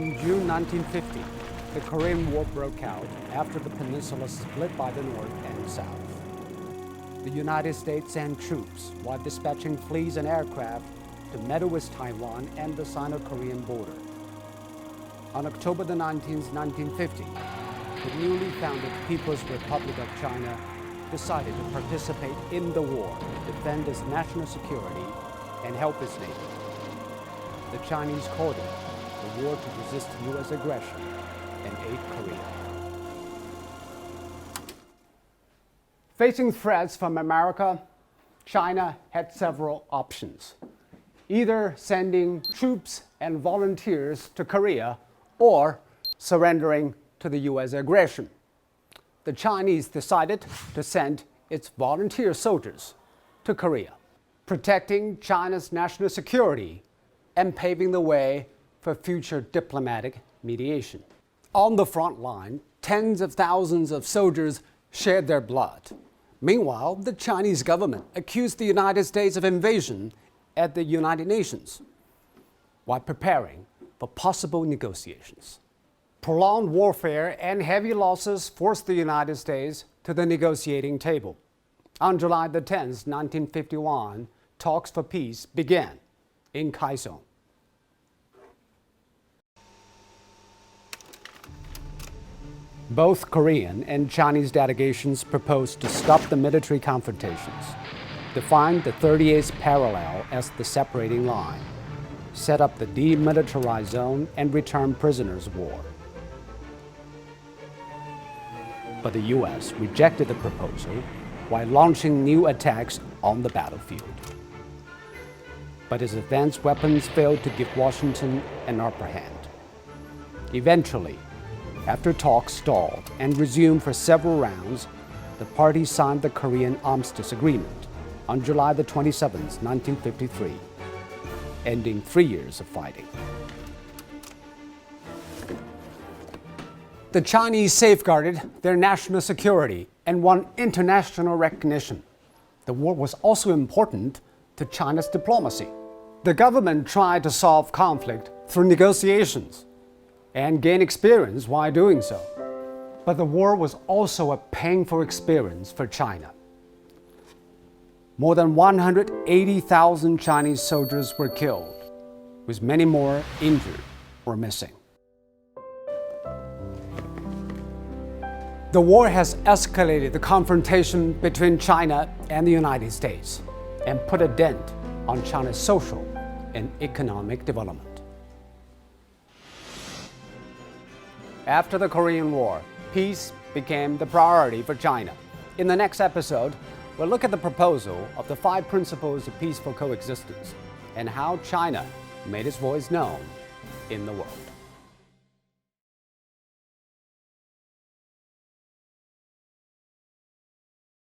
In June 1950, the Korean War broke out after the peninsula split by the North and South. The United States sent troops while dispatching fleets and aircraft to meddle with Taiwan and the Sino-Korean border. On October the 19th, 1950, the newly founded People's Republic of China decided to participate in the war to defend its national security and help its neighbor. The Chinese called it the war to resist U.S. aggression and aid Korea. Facing threats from America, China had several options, either sending troops and volunteers to Korea or surrendering to the U.S. aggression. The Chinese decided to send its volunteer soldiers to Korea, protecting China's national security and paving the way for future diplomatic mediation. On the front line, tens of thousands of soldiers shed their blood. Meanwhile, the Chinese government accused the United States of invasion at the United Nations while preparing for possible negotiations. Prolonged warfare and heavy losses forced the United States to the negotiating table. On July the 10th, 1951, talks for peace began in Kaesong. Both Korean and Chinese delegations proposed to stop the military confrontations, define the 38th parallel as the separating line, set up the demilitarized zone, and return prisoners of war. But the U.S. rejected the proposal while launching new attacks on the battlefield. But its advanced weapons failed to give Washington an upper hand. Eventually, after talks stalled and resumed for several rounds, the parties signed the Korean Armistice Agreement on July the 27th, 1953, ending 3 years of fighting. The Chinese safeguarded their national security and won international recognition. The war was also important to China's diplomacy. The government tried to solve conflict through negotiations and gain experience while doing so. But the war was also a painful experience for China. More than 180,000 Chinese soldiers were killed, with many more injured or missing. The war has escalated the confrontation between China and the United States and put a dent on China's social and economic development. After the Korean War, peace became the priority for China. In the next episode, we'll look at the proposal of the 5 principles of peaceful coexistence and how China made its voice known in the world.